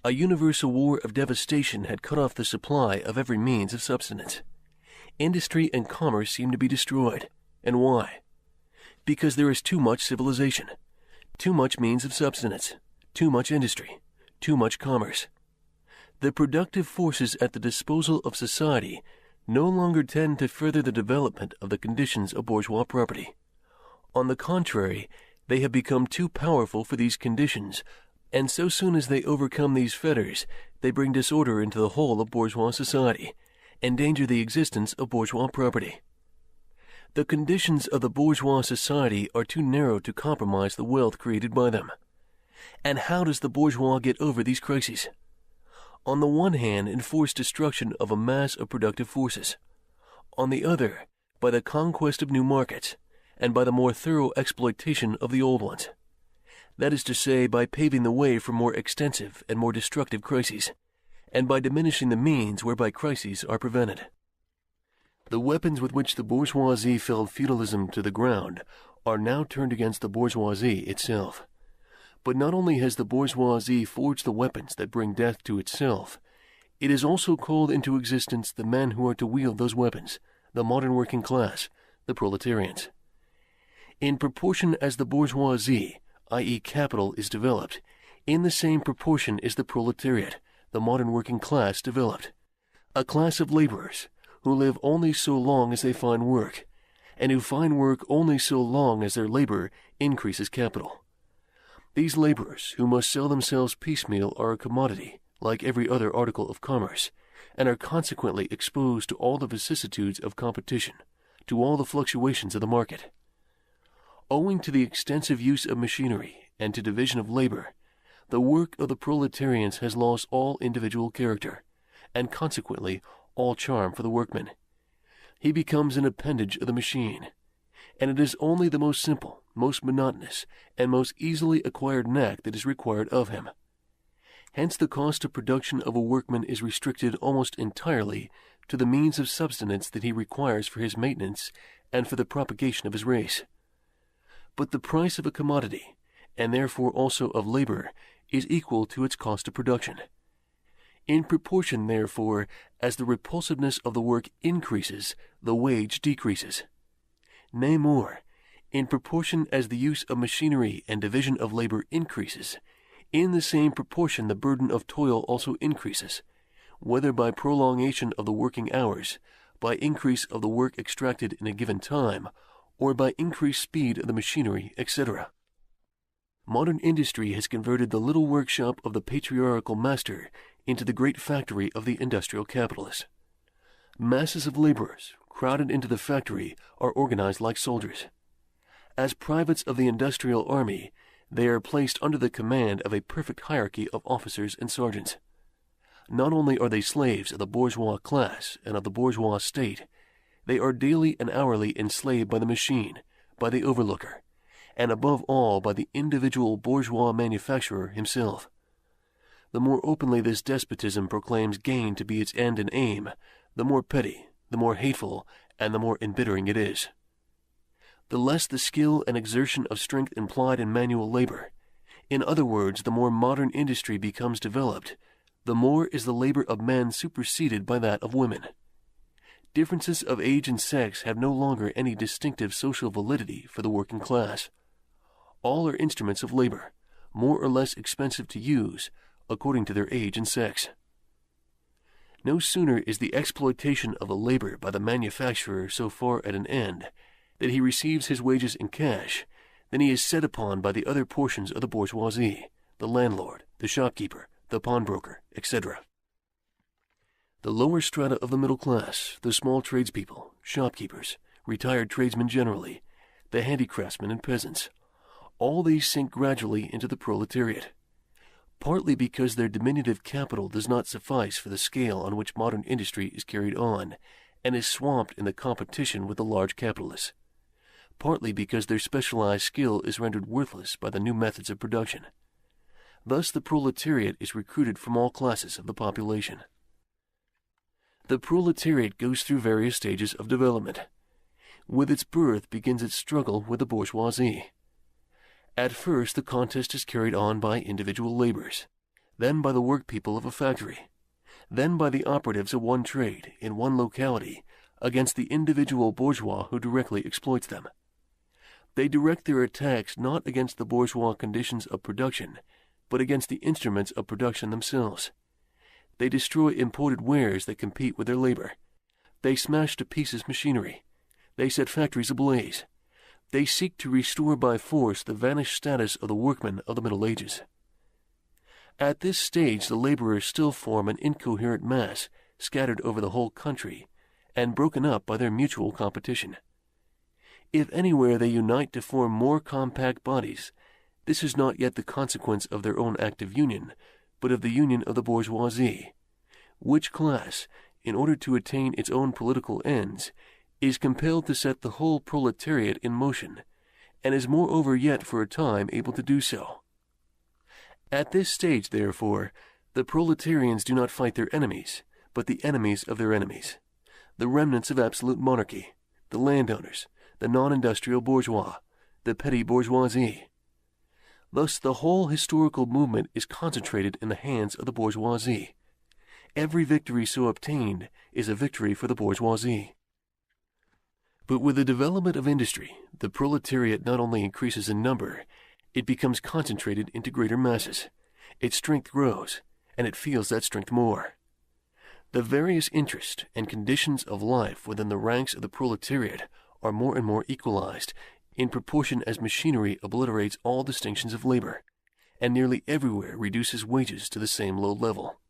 A universal war of devastation had cut off the supply of every means of subsistence. Industry and commerce seemed to be destroyed. And why? Because there is too much civilization, too much means of subsistence, too much industry, too much commerce. The productive forces at the disposal of society no longer tend to further the development of the conditions of bourgeois property. On the contrary, they have become too powerful for these conditions, and so soon as they overcome these fetters, they bring disorder into the whole of bourgeois society, endanger the existence of bourgeois property. The conditions of the bourgeois society are too narrow to compromise the wealth created by them. And how does the bourgeois get over these crises? On the one hand, enforced destruction of a mass of productive forces. On the other, by the conquest of new markets, and by the more thorough exploitation of the old ones. That is to say, by paving the way for more extensive and more destructive crises, and by diminishing the means whereby crises are prevented. The weapons with which the bourgeoisie felled feudalism to the ground are now turned against the bourgeoisie itself. But not only has the bourgeoisie forged the weapons that bring death to itself, it has also called into existence the men who are to wield those weapons, the modern working class, the proletarians. In proportion as the bourgeoisie, i.e. capital, is developed, in the same proportion is the proletariat, the modern working class, developed. A class of laborers who live only so long as they find work, and who find work only so long as their labor increases capital. These laborers, who must sell themselves piecemeal, are a commodity, like every other article of commerce, and are consequently exposed to all the vicissitudes of competition, to all the fluctuations of the market. Owing to the extensive use of machinery and to division of labor, the work of the proletarians has lost all individual character, and consequently all charm for the workman. He becomes an appendage of the machine, and it is only the most simple, most monotonous, and most easily acquired knack that is required of him. Hence the cost of production of a workman is restricted almost entirely to the means of subsistence that he requires for his maintenance and for the propagation of his race. But the price of a commodity, and therefore also of labor, is equal to its cost of production. In proportion, therefore, as the repulsiveness of the work increases, the wage decreases. Nay more, in proportion as the use of machinery and division of labor increases, in the same proportion the burden of toil also increases, whether by prolongation of the working hours, by increase of the work extracted in a given time, or by increased speed of the machinery, etc. Modern industry has converted the little workshop of the patriarchal master into the great factory of the industrial capitalist. Masses of laborers, crowded into the factory, are organized like soldiers. As privates of the industrial army, they are placed under the command of a perfect hierarchy of officers and sergeants. Not only are they slaves of the bourgeois class and of the bourgeois state, they are daily and hourly enslaved by the machine, by the overlooker, and above all by the individual bourgeois manufacturer himself. The more openly this despotism proclaims gain to be its end and aim, the more petty, the more hateful, and the more embittering it is. The less the skill and exertion of strength implied in manual labor, in other words, the more modern industry becomes developed, the more is the labor of men superseded by that of women. Differences of age and sex have no longer any distinctive social validity for the working class. All are instruments of labor, more or less expensive to use, according to their age and sex. No sooner is the exploitation of the labor by the manufacturer so far at an end that he receives his wages in cash than he is set upon by the other portions of the bourgeoisie, the landlord, the shopkeeper, the pawnbroker, etc. The lower strata of the middle class, the small tradespeople, shopkeepers, retired tradesmen generally, the handicraftsmen and peasants, all these sink gradually into the proletariat, partly because their diminutive capital does not suffice for the scale on which modern industry is carried on, and is swamped in the competition with the large capitalists, partly because their specialized skill is rendered worthless by the new methods of production. Thus the proletariat is recruited from all classes of the population. The proletariat goes through various stages of development. With its birth begins its struggle with the bourgeoisie. At first the contest is carried on by individual laborers. then by the workpeople of a factory, then by the operatives of one trade in one locality against the individual bourgeois who directly exploits them. They direct their attacks not against the bourgeois conditions of production, but against the instruments of production themselves. They destroy imported wares that compete with their labor. They smash to pieces machinery. They set factories ablaze. They seek to restore by force the vanished status of the workmen of the Middle Ages. At this stage, the laborers still form an incoherent mass scattered over the whole country and broken up by their mutual competition. If anywhere they unite to form more compact bodies, this is not yet the consequence of their own active union, but of the union of the bourgeoisie, which class, in order to attain its own political ends, is compelled to set the whole proletariat in motion, and is moreover yet for a time able to do so. At this stage, therefore, the proletarians do not fight their enemies, but the enemies of their enemies, the remnants of absolute monarchy, the landowners, the non-industrial bourgeois, the petty bourgeoisie. Thus the whole historical movement is concentrated in the hands of the bourgeoisie. Every victory so obtained is a victory for the bourgeoisie. But with the development of industry, the proletariat not only increases in number, it becomes concentrated into greater masses. Its strength grows, and it feels that strength more. The various interests and conditions of life within the ranks of the proletariat are more and more equalized in proportion as machinery obliterates all distinctions of labor, and nearly everywhere reduces wages to the same low level.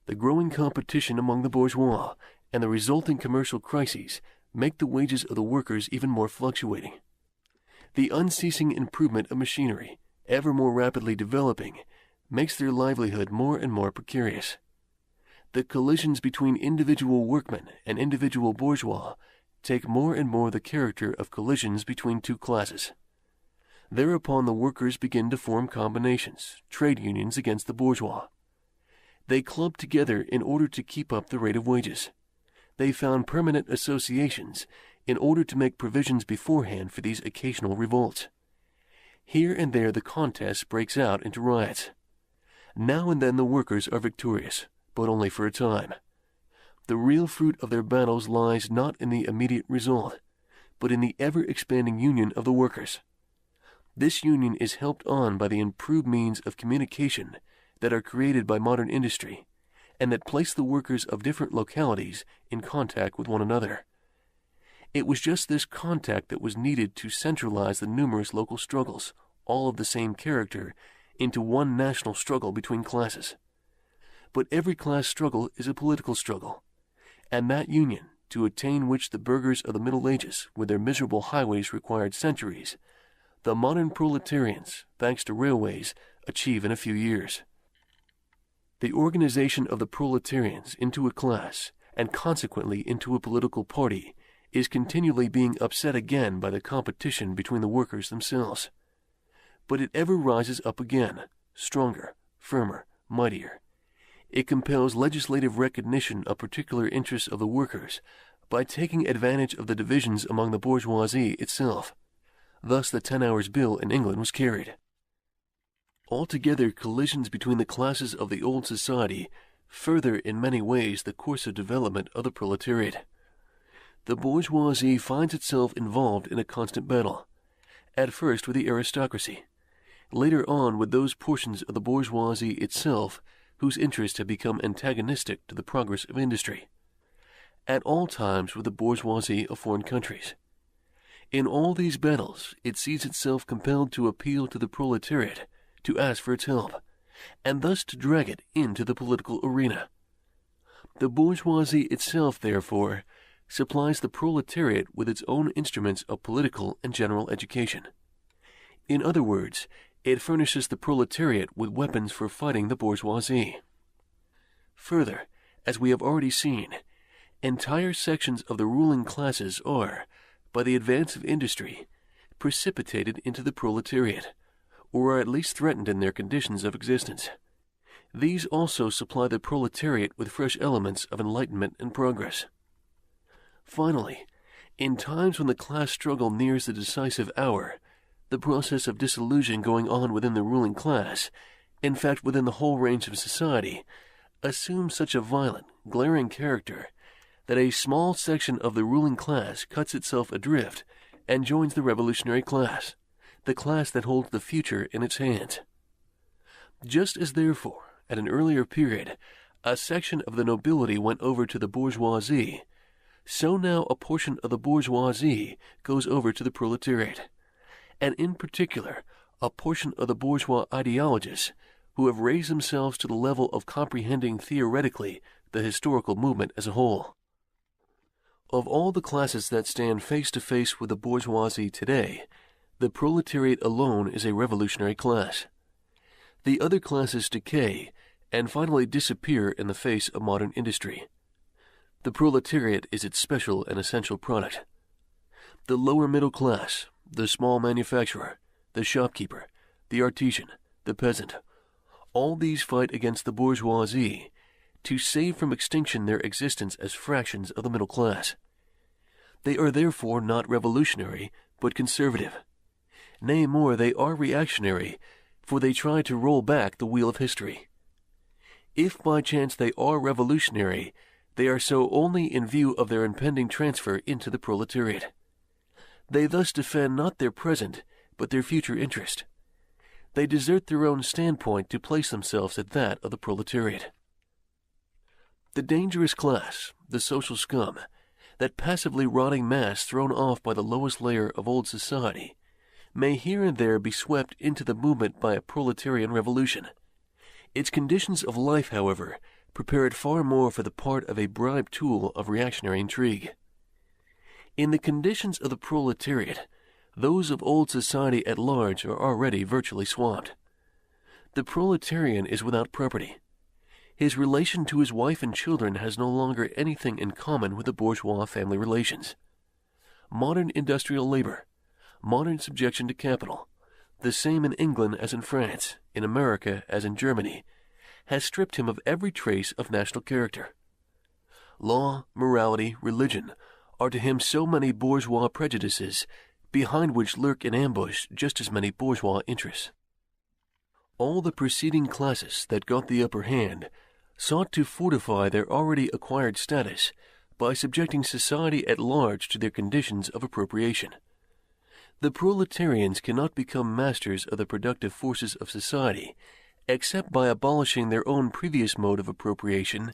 The growing competition among the bourgeois and the resulting commercial crises make the wages of the workers even more fluctuating. The unceasing improvement of machinery, ever more rapidly developing, makes their livelihood more and more precarious. The collisions between individual workmen and individual bourgeois take more and more the character of collisions between two classes. Thereupon the workers begin to form combinations, trade unions against the bourgeois. They club together in order to keep up the rate of wages. They found permanent associations in order to make provisions beforehand for these occasional revolts. Here and there the contest breaks out into riots. Now and then the workers are victorious, but only for a time. The real fruit of their battles lies not in the immediate result, but in the ever-expanding union of the workers. This union is helped on by the improved means of communication that are created by modern industry, and that place the workers of different localities in contact with one another. It was just this contact that was needed to centralize the numerous local struggles, all of the same character, into one national struggle between classes. But every class struggle is a political struggle, and that union, to attain which the burghers of the Middle Ages with their miserable highways required centuries, the modern proletarians, thanks to railways, achieve in a few years. The organization of the proletarians into a class, and consequently into a political party, is continually being upset again by the competition between the workers themselves. But it ever rises up again, stronger, firmer, mightier. It compels legislative recognition of particular interests of the workers by taking advantage of the divisions among the bourgeoisie itself. Thus the 10 Hours Bill in England was carried. Altogether, collisions between the classes of the old society further in many ways the course of development of the proletariat. The bourgeoisie finds itself involved in a constant battle, at first with the aristocracy, later on with those portions of the bourgeoisie itself whose interests have become antagonistic to the progress of industry, at all times with the bourgeoisie of foreign countries. In all these battles, it sees itself compelled to appeal to the proletariat, to ask for its help, and thus to drag it into the political arena. The bourgeoisie itself, therefore, supplies the proletariat with its own instruments of political and general education. In other words, it furnishes the proletariat with weapons for fighting the bourgeoisie. Further, as we have already seen, entire sections of the ruling classes are, by the advance of industry, precipitated into the proletariat, or are at least threatened in their conditions of existence. These also supply the proletariat with fresh elements of enlightenment and progress. Finally, in times when the class struggle nears the decisive hour, the process of dissolution going on within the ruling class, in fact within the whole range of society, assumes such a violent, glaring character that a small section of the ruling class cuts itself adrift and joins the revolutionary class, the class that holds the future in its hands. Just as therefore, at an earlier period, a section of the nobility went over to the bourgeoisie, so now a portion of the bourgeoisie goes over to the proletariat, and in particular, a portion of the bourgeois ideologists who have raised themselves to the level of comprehending theoretically the historical movement as a whole. Of all the classes that stand face to face with the bourgeoisie today, the proletariat alone is a revolutionary class. The other classes decay and finally disappear in the face of modern industry. The proletariat is its special and essential product. The lower middle class, the small manufacturer, the shopkeeper, the artisan, the peasant, all these fight against the bourgeoisie to save from extinction their existence as fractions of the middle class. They are therefore not revolutionary, but conservative. Nay, more, they are reactionary, for they try to roll back the wheel of history. If by chance they are revolutionary, they are so only in view of their impending transfer into the proletariat. They thus defend not their present, but their future interest. They desert their own standpoint to place themselves at that of the proletariat. The dangerous class, the social scum, that passively rotting mass thrown off by the lowest layer of old society, may here and there be swept into the movement by a proletarian revolution. Its conditions of life, however, prepare it far more for the part of a bribed tool of reactionary intrigue. In the conditions of the proletariat, those of old society at large are already virtually swamped. The proletarian is without property. His relation to his wife and children has no longer anything in common with the bourgeois family relations. Modern industrial labor, modern subjection to capital, the same in England as in France, in America as in Germany, has stripped him of every trace of national character. Law, morality, religion are to him so many bourgeois prejudices, behind which lurk in ambush just as many bourgeois interests. All the preceding classes that got the upper hand sought to fortify their already acquired status by subjecting society at large to their conditions of appropriation. The proletarians cannot become masters of the productive forces of society except by abolishing their own previous mode of appropriation,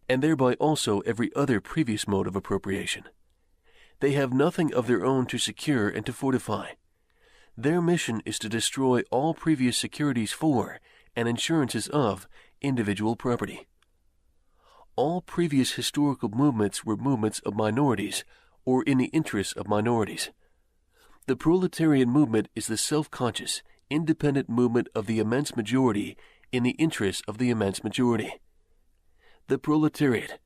and thereby also every other previous mode of appropriation. They have nothing of their own to secure and to fortify. Their mission is to destroy all previous securities for and insurances of individual property. All previous historical movements were movements of minorities or in the interests of minorities. The proletarian movement is the self-conscious, independent movement of the immense majority in the interests of the immense majority. The proletariat,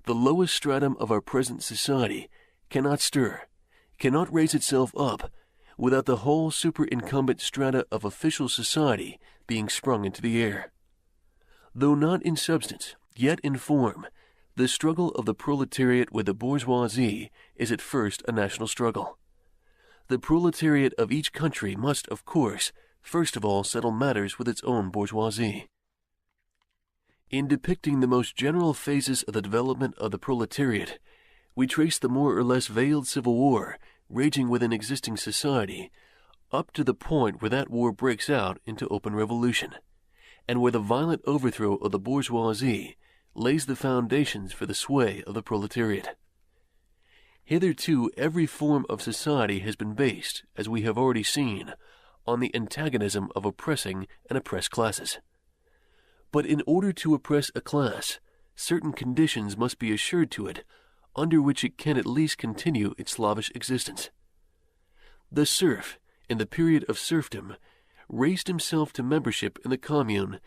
the lowest stratum of our present society, cannot stir, cannot raise itself up, without the whole superincumbent strata of official society being sprung into the air. Though not in substance, yet in form, the struggle of the proletariat with the bourgeoisie is at first a national struggle. The proletariat of each country must, of course, first of all settle matters with its own bourgeoisie. In depicting the most general phases of the development of the proletariat, we trace the more or less veiled civil war raging within existing society up to the point where that war breaks out into open revolution, and where the violent overthrow of the bourgeoisie lays the foundations for the sway of the proletariat. Hitherto every form of society has been based, as we have already seen, on the antagonism of oppressing and oppressed classes. But in order to oppress a class, certain conditions must be assured to it under which it can at least continue its slavish existence. The serf, in the period of serfdom, raised himself to membership in the commune,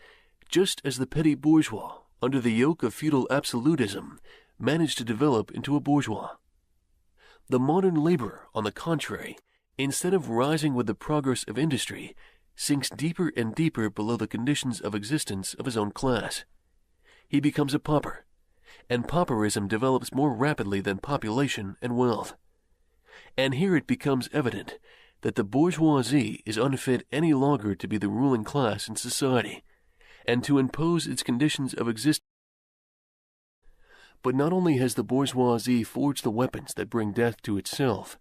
just as the petty bourgeois, under the yoke of feudal absolutism, managed to develop into a bourgeois. The modern laborer, on the contrary, instead of rising with the progress of industry, sinks deeper and deeper below the conditions of existence of his own class. He becomes a pauper, and pauperism develops more rapidly than population and wealth. And here it becomes evident that the bourgeoisie is unfit any longer to be the ruling class in society, and to impose its conditions of existence. But not only has the bourgeoisie forged the weapons that bring death to itself,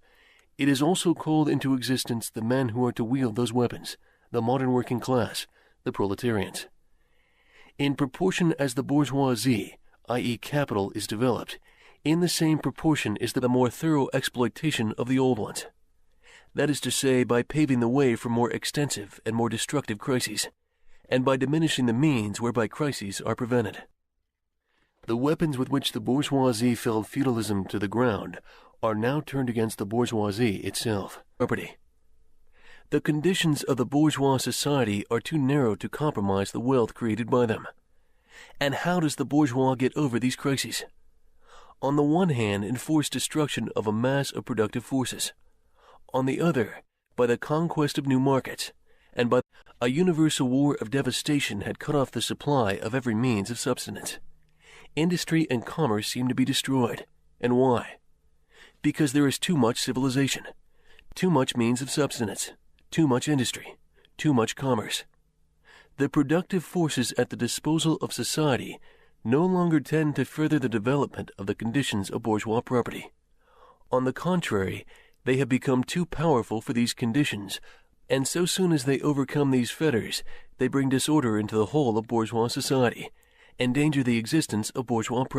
it has also called into existence the men who are to wield those weapons, the modern working class, the proletarians. In proportion as the bourgeoisie, i.e. capital, is developed, in the same proportion is the more thorough exploitation of the old ones. That is to say, by paving the way for more extensive and more destructive crises, and by diminishing the means whereby crises are prevented. The weapons with which the bourgeoisie felled feudalism to the ground are now turned against the bourgeoisie itself. Property. The conditions of the bourgeois society are too narrow to compromise the wealth created by them. And how does the bourgeois get over these crises? On the one hand, enforced destruction of a mass of productive forces. On the other, by the conquest of new markets, and by a universal war of devastation had cut off the supply of every means of subsistence. Industry and commerce seem to be destroyed. And why? Because there is too much civilization, too much means of subsistence, too much industry, too much commerce. The productive forces at the disposal of society no longer tend to further the development of the conditions of bourgeois property. On the contrary, they have become too powerful for these conditions, and so soon as they overcome these fetters, they bring disorder into the whole of bourgeois society, endanger the existence of bourgeois property.